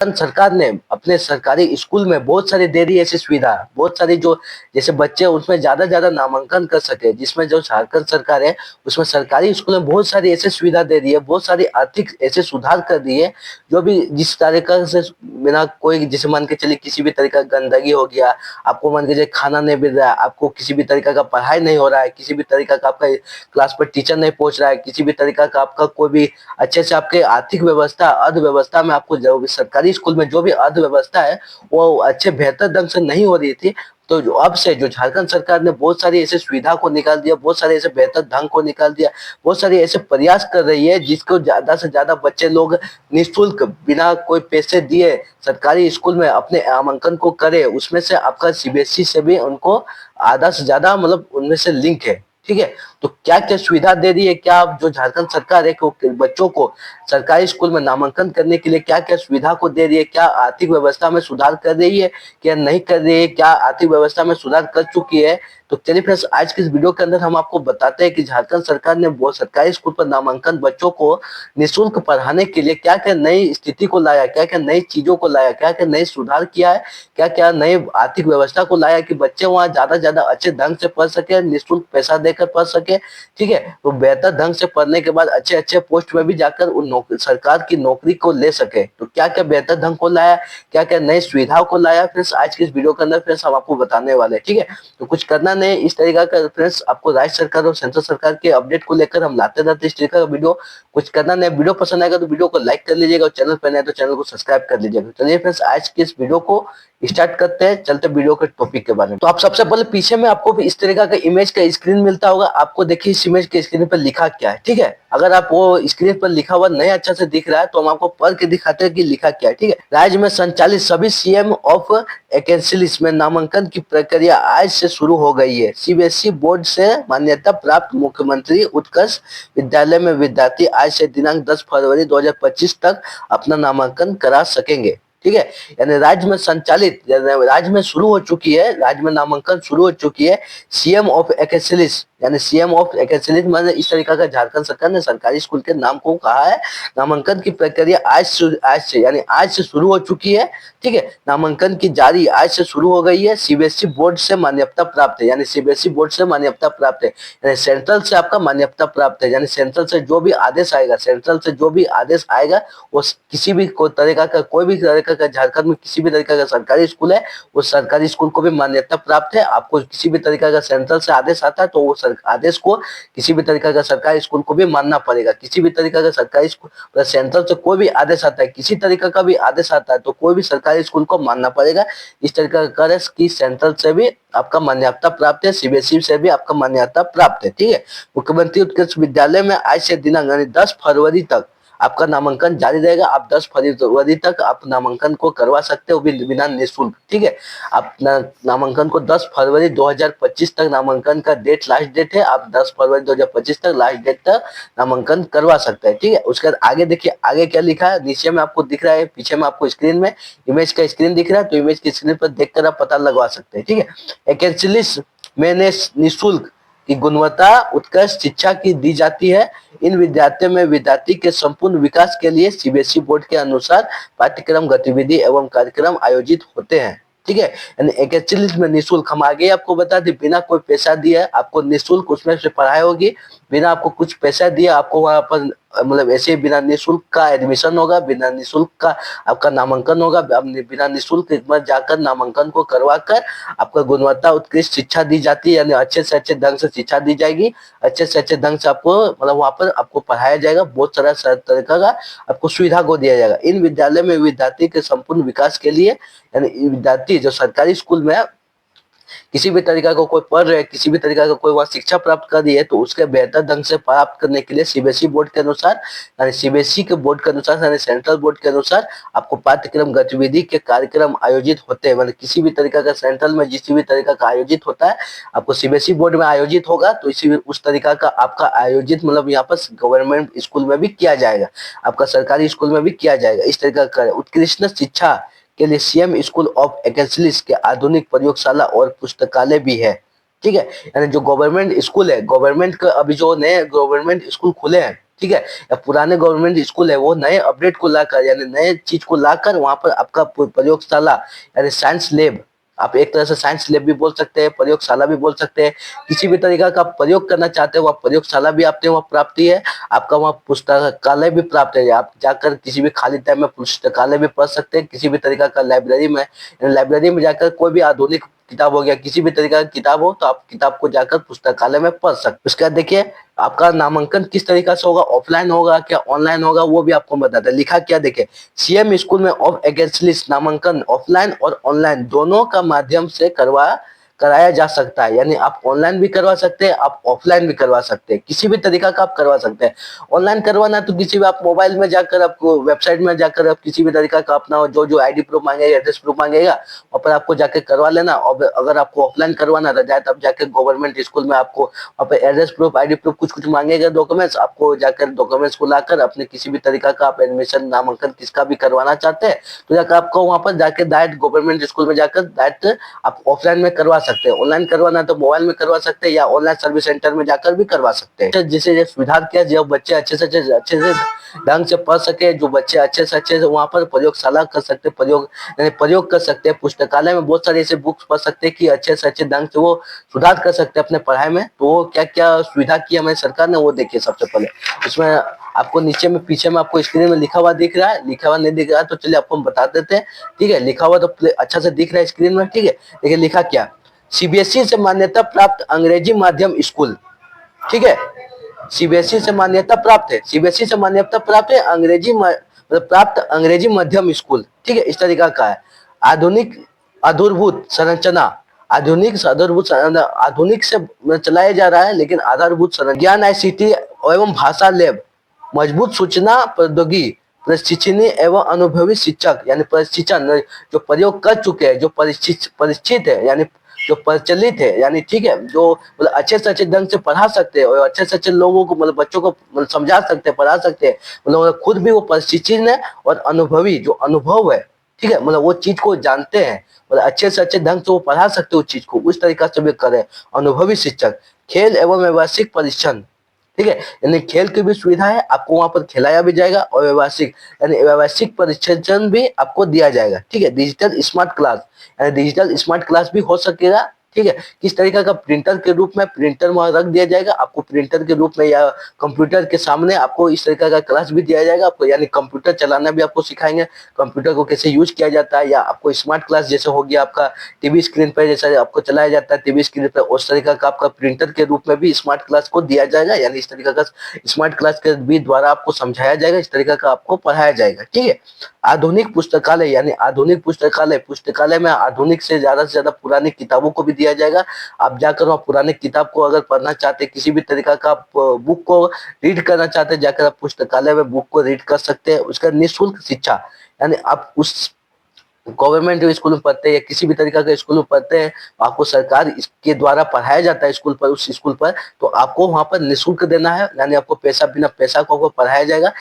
सरकार ने अपने सरकारी स्कूल में बहुत सारी दे दी ऐसी सुविधा, बहुत सारी जो जैसे बच्चे उसमें ज्यादा नामांकन कर सके, जिसमें जो झारखंड सरकार है उसमें सरकारी स्कूल में बहुत सारी ऐसी सुविधा दे दी है, बहुत सारी आर्थिक ऐसे सुधार कर दिए जो भी जिस तरीके से बिना कोई जैसे मान के चलिए किसी भी तरीका गंदगी हो गया, आपको मान के चलिए खाना नहीं मिल रहा है, आपको किसी भी तरीका का पढ़ाई नहीं हो रहा है, किसी भी तरीका का आपका क्लास पर टीचर नहीं पहुंच रहा है, किसी भी तरीका का आपका कोई भी अच्छे से आपके आर्थिक व्यवस्था अर्थव्यवस्था में आपको जो भी सरकारी स्कूल में जो भी अर्थव्यवस्था है वो अच्छे बेहतर ढंग से नहीं हो रही थी। तो जो अब से जो झारखंड सरकार ने बहुत सारी ऐसे सुविधा को निकाल दिया, बहुत सारे ऐसे बेहतर ढंग को निकाल दिया, बहुत सारे ऐसे प्रयास कर रही है जिसको ज्यादा से ज्यादा बच्चे लोग निःशुल्क बिना कोई पैसे दिए सरकारी स्कूल में अपने नामांकन को करे। उसमें से आपका सीबीएसई से भी उनको आधा से ज्यादा मतलब उनमें से लिंक है। ठीक है, तो क्या क्या सुविधा दे रही है, क्या जो झारखंड सरकार है कि बच्चों को सरकारी स्कूल में नामांकन करने के लिए क्या क्या सुविधा को दे रही है, क्या आर्थिक व्यवस्था में सुधार कर रही है, क्या नहीं कर रही है, क्या आर्थिक व्यवस्था में सुधार कर चुकी है। तो चलिए फ्रेंड्स, आज की इस वीडियो के अंदर हम आपको बताते हैं कि झारखंड सरकार ने वो सरकारी स्कूल पर नामांकन बच्चों को निःशुल्क पढ़ाने के लिए क्या क्या नई स्थिति को लाया, क्या क्या नई चीजों को लाया, क्या क्या नए सुधार किया है, क्या क्या नई आर्थिक व्यवस्था को लाया कि बच्चे वहां ज्यादा अच्छे ढंग से पढ़ सके, निःशुल्क पैसा देकर पढ़ सके। ठीक है, वो बेहतर ढंग से पढ़ने के बाद अच्छे अच्छे पोस्ट में भी जाकर उन सरकार की नौकरी को ले सके। तो क्या क्या बेहतर ढंग को लाया, क्या क्या नई सुविधाओं को लाया फ्रेंड्स, आज की इस वीडियो के अंदर फ्रेंड्स हम आपको बताने वाले हैं। ठीक है, तो कुछ करना नहीं, इस तरीका का फ्रेंड्स आपको राज्य सरकार और सेंट्रल सरकार के अपडेट को लेकर हम लाते रहते इस तरीका का वीडियो। कुछ करना नहीं, वीडियो पसंद आएगा तो वीडियो को लाइक कर लीजिएगा और चैनल पर नए तो चैनल को सब्सक्राइब कर लीजिएगा। चलिए फ्रेंड्स, आज की इस वीडियो को स्टार्ट करते हैं, चलते वीडियो के टॉपिक के बारे में। तो आप सबसे पहले पीछे में आपको भी इस तरीका का इमेज का स्क्रीन मिलता होगा, आपको देखिए इस इमेज के स्क्रीन पर लिखा क्या है। ठीक है, अगर आप वो स्क्रीन पर लिखा हुआ नहीं अच्छा से दिख रहा है तो हम आपको पढ़ के दिखाते हैं कि लिखा क्या है। ठीक है, राज्य में संचालित सभी सीएम ऑफ वैकेंसीज में नामांकन की प्रक्रिया आज से शुरू हो गई है। सीबीएसई बोर्ड से मान्यता प्राप्त मुख्यमंत्री उत्कर्ष विद्यालय में विद्यार्थी आज से दिनांक 10 फरवरी 2025 तक अपना नामांकन करा सकेंगे। ठीक है, यानी राज्य में संचालित, राज्य में शुरू हो चुकी है, राज्य में नामांकन शुरू हो चुकी है सीएम ऑफ वैकेंसीज, यानी सीएम ऑफ वैकेंसीज मतलब इस तरीका का झारखंड सरकार ने सरकारी स्कूल के नाम को कहा है। नामांकन की प्रक्रिया आज से यानी आज से शुरू हो चुकी है। ठीक है, नामांकन की जारी आज से शुरू हो गई है। सीबीएसई बोर्ड से मान्यता प्राप्त है, यानी सीबीएसई बोर्ड से मान्यता प्राप्त है, यानी सेंट्रल से आपका मान्यता प्राप्त है, यानी सेंट्रल से जो भी आदेश आएगा, सेंट्रल से जो भी आदेश आएगा वो किसी भी तरीका का कोई भी तरीका का झारखंड में किसी भी तरीका का सरकारी स्कूल है वो सरकारी स्कूल को भी मान्यता प्राप्त है। आपको किसी भी तरीका का सेंट्रल से आदेश आता है तो वो आदेश को किसी भी तरीका का सरकारी स्कूल को भी मानना पड़ेगा। किसी भी तरीका का सरकारी स्कूल सेंट्रल से कोई भी आदेश आता है, किसी तरीका का भी आदेश आता है तो कोई भी सरकारी स्कूल को मानना पड़ेगा। इस तरीका का कार्य की सेंट्रल से भी आपका मान्यता प्राप्त है, सीबीएसई से भी आपका मान्यता प्राप्त है। ठीक है, मुख्यमंत्री उत्कृष्ट विद्यालय में आज से दिनांक यानी 10 फरवरी तक आपका नामांकन जारी रहेगा। आप 10 फरवरी तक आप नामांकन को करवा सकते हो बिना निःशुल्क। ठीक है, आप नामांकन को 10 फरवरी 2025 तक नामांकन का डेट लास्ट डेट है, आप 10 फरवरी 2025 तक लास्ट डेट तक नामांकन करवा सकते हैं। ठीक है, उसके बाद आगे देखिए आगे क्या लिखा है, नीचे में आपको दिख रहा है, पीछे में आपको स्क्रीन में इमेज का स्क्रीन दिख रहा है, तो इमेज की स्क्रीन पर देखकर आप पता लगवा सकते हैं। ठीक है, वैकेंसीज में निःशुल्क की गुणवत्ता उत्कृष्ट शिक्षा की दी जाती है। इन विद्यार्थियों में विद्यार्थी के संपूर्ण विकास के लिए सीबीएसई बोर्ड के अनुसार पाठ्यक्रम गतिविधि एवं कार्यक्रम आयोजित होते हैं। ठीक है, यानी वैकेंसीज में निःशुल्क, हम आगे आपको बता दें बिना कोई पैसा दिए आपको निःशुल्क उसमें से पढ़ाई होगी, बिना आपको कुछ पैसा दिए आपको वहां पर मतलब ऐसे बिना निःशुल्क का एडमिशन होगा, बिना निःशुल्क का आपका नामांकन होगा, बिना निःशुल्क जाकर नामांकन को करवा कर आपका गुणवत्ता उत्कृष्ट शिक्षा दी जाती है, यानी अच्छे से अच्छे ढंग से शिक्षा दी जाएगी, अच्छे से अच्छे ढंग से आपको मतलब वहां पर आपको पढ़ाया जाएगा, बहुत सारा तरीका का आपको सुविधा को दिया जाएगा। इन विद्यालय में विद्यार्थी के संपूर्ण विकास के लिए, यानी विद्यार्थी जो सरकारी स्कूल में किसी भी तरीका का कोई पढ़ रहे, किसी भी तरीका का कोई वहाँ शिक्षा प्राप्त कर रही है तो उसके बेहतर ढंग से प्राप्त करने के लिए सीबीएसई बोर्ड के अनुसार, यानी सीबीएसई के बोर्ड के अनुसार, यानी सेंट्रल बोर्ड के अनुसार आपको पाठ्यक्रम गतिविधि के कार्यक्रम आयोजित होते हैं। मतलब किसी भी तरीका का सेंट्रल में जिस भी तरीका का आयोजित होता है आपको सीबीएसई बोर्ड में आयोजित होगा, तो इसी उस तरीका का आपका आयोजित मतलब यहाँ पर गवर्नमेंट स्कूल में भी किया जाएगा, आपका सरकारी स्कूल में भी किया जाएगा। इस तरीका का उत्कृष्ट शिक्षा के लिए सीएम स्कूल ऑफ एक्सेलेंस के आधुनिक प्रयोगशाला और पुस्तकालय भी है। ठीक है, यानी जो गवर्नमेंट स्कूल है, गवर्नमेंट का अभी जो नए गवर्नमेंट स्कूल खुले हैं, ठीक है, या पुराने गवर्नमेंट स्कूल है वो नए अपडेट को लाकर यानी नए चीज को लाकर वहां पर आपका प्रयोगशाला यानी साइंस लैब, आप एक तरह से साइंस लैब भी बोल सकते हैं, प्रयोगशाला भी बोल सकते हैं, किसी भी तरीका का प्रयोग करना चाहते हैं वह प्रयोगशाला भी आपके वहाँ प्राप्ति है, आपका वहाँ पुस्तकालय भी प्राप्त है, आप जाकर किसी भी खाली टाइम में पुस्तकालय भी पढ़ सकते हैं, किसी भी तरीका का लाइब्रेरी में जाकर कोई भी आधुनिक किताब हो गया, किसी भी तरीका की किताब हो तो आप किताब को जाकर पुस्तकालय में पढ़ सकते। उसके बाद देखिए आपका नामांकन किस तरीका से होगा, ऑफलाइन होगा क्या ऑनलाइन होगा वो भी आपको बताता है। लिखा क्या देखिए, सीएम स्कूल में ऑफ एग्रेसलिस्ट नामांकन ऑफलाइन और ऑनलाइन दोनों का माध्यम से कराया जा सकता है, यानी आप ऑनलाइन भी करवा सकते हैं, आप ऑफलाइन भी करवा सकते हैं, किसी भी तरीका का आप करवा सकते हैं। ऑनलाइन करवाना तो किसी भी आप मोबाइल में जाकर आपको वेबसाइट में जाकर आप किसी भी तरीका का अपना जो जो आईडी प्रूफ मांगेगा, एड्रेस प्रूफ मांगेगा, वहाँ पर आपको जाकर करवा लेना। और अगर आपको ऑफलाइन करवाना रह जाए तो आप जाकर गवर्नमेंट स्कूल में आपको वहाँ पर एड्रेस प्रूफ, आईडी प्रूफ कुछ कुछ मांगेगा डॉक्यूमेंट्स, आपको जाकर डॉक्यूमेंट्स को लाकर अपने किसी भी तरीका का आप एडमिशन नामांकन किसका भी करवाना चाहते हैं तो जाकर आपको वहाँ पर जाकर डायरेक्ट गवर्नमेंट स्कूल में जाकर डायरेक्ट आप ऑफलाइन में करवा सकते हैं। ऑनलाइन करवाना तो मोबाइल में करवा सकते हैं या ऑनलाइन सर्विस सेंटर में जाकर भी करवा सकते हैं। जिसे ये सुविधा किया जो बच्चे अच्छे से ढंग से पढ़ सके, जो बच्चे अच्छे से वहाँ पर प्रयोगशाला कर सकते, प्रयोग कर सकते हैं, पुस्तकालय में बहुत सारे ऐसे बुक्स पढ़ सकते हैं कि अच्छे से अच्छे ढंग से वो सुधार कर सकते हैं अपने पढ़ाई में। तो वो क्या क्या सुविधा की हमारी सरकार ने वो देखिए। सबसे पहले उसमें आपको नीचे में पीछे में आपको स्क्रीन में लिखा हुआ दिख रहा है, लिखा हुआ नहीं दिख रहा है तो चलिए आपको हम बता देते हैं। ठीक है, लिखा हुआ तो अच्छा से दिख रहा है स्क्रीन में। ठीक है, देखिए लिखा क्या, सीबीएसई से मान्यता प्राप्त अंग्रेजी माध्यम स्कूल। ठीक है, सीबीएसई से मान्यता प्राप्त है, सीबीएसई से मान्यता प्राप्त है प्राप्त अंग्रेजी माध्यम स्कूल। ठीक है, इस तरीका का है। आधुनिक आधारभूत संरचना, आधुनिक से चलाया जा रहा है लेकिन आधारभूत संरचना, ज्ञान आईसीटी एवं भाषा लैब, मजबूत सूचना प्रौद्योगिकी, प्रशिक्षण एवं अनुभवी शिक्षक यानी प्रशिक्षण जो प्रयोग कर चुके हैं, जो परिचित है यानी जो प्रचलित है, यानी ठीक है, जो मतलब अच्छे से अच्छे ढंग से पढ़ा सकते हैं और अच्छे से अच्छे लोगों को मतलब बच्चों को मतलब समझा सकते हैं, पढ़ा सकते हैं, मतलब खुद भी वो प्रशिक्षित है और अनुभवी जो अनुभव है। ठीक है, मतलब वो चीज को जानते हैं और अच्छे से अच्छे ढंग से वो पढ़ा सकते हैं उस चीज को, उस तरीका से भी करे। अनुभवी शिक्षक, खेल एवं व्यावसायिक प्रशिक्षण। ठीक है, यानी खेल की भी सुविधा है, आपको वहां पर खिलाया भी जाएगा और व्यावसायिक प्रशिक्षण भी आपको दिया जाएगा। ठीक है, डिजिटल स्मार्ट क्लास, यानी डिजिटल स्मार्ट क्लास भी हो सकेगा। ठीक है, किस तरीका का, प्रिंटर के रूप में प्रिंटर वहां रख दिया जाएगा आपको, प्रिंटर के रूप में या कंप्यूटर के सामने आपको इस तरीका का क्लास भी दिया जाएगा आपको, यानी कंप्यूटर चलाना भी आपको सिखाएंगे, कंप्यूटर को कैसे यूज किया जाता है, या आपको स्मार्ट क्लास जैसे हो गया आपका टीवी स्क्रीन पर जैसा आपको चलाया जाता है टीवी स्क्रीन पर, उस तरीका का आपका प्रिंटर के रूप में भी स्मार्ट क्लास को दिया जाएगा, यानी इस तरीका का स्मार्ट क्लास के भी द्वारा आपको समझाया जाएगा, इस तरीका का आपको पढ़ाया जाएगा। ठीक है, आधुनिक पुस्तकालय, यानी आधुनिक पुस्तकालय में आधुनिक से ज्यादा पुरानी किताबों को भी दिया जाएगा। आप जाकर वहाँ पुराने किताब को अगर पढ़ना चाहते हैं, किसी भी तरीका का आप बुक को रीड करना चाहते हैं, जाकर आप पुस्तकालय में बुक को रीड कर सकते हैं। उसका निःशुल्क शिक्षा, यानी आप उस गवर्नमेंट स्कूल में पढ़ते हैं या किसी भी तरीका का स्कूल में पढ़ते हैं, आपको सरकार इसके द्वारा पढ़ाया जाता है स्कूल पर, उस स्कूल पर, तो आपको वहां पर निःशुल्क देना है, यानी आपको पैसा बिना पैसा को आपको पढ़ाया जाएगा।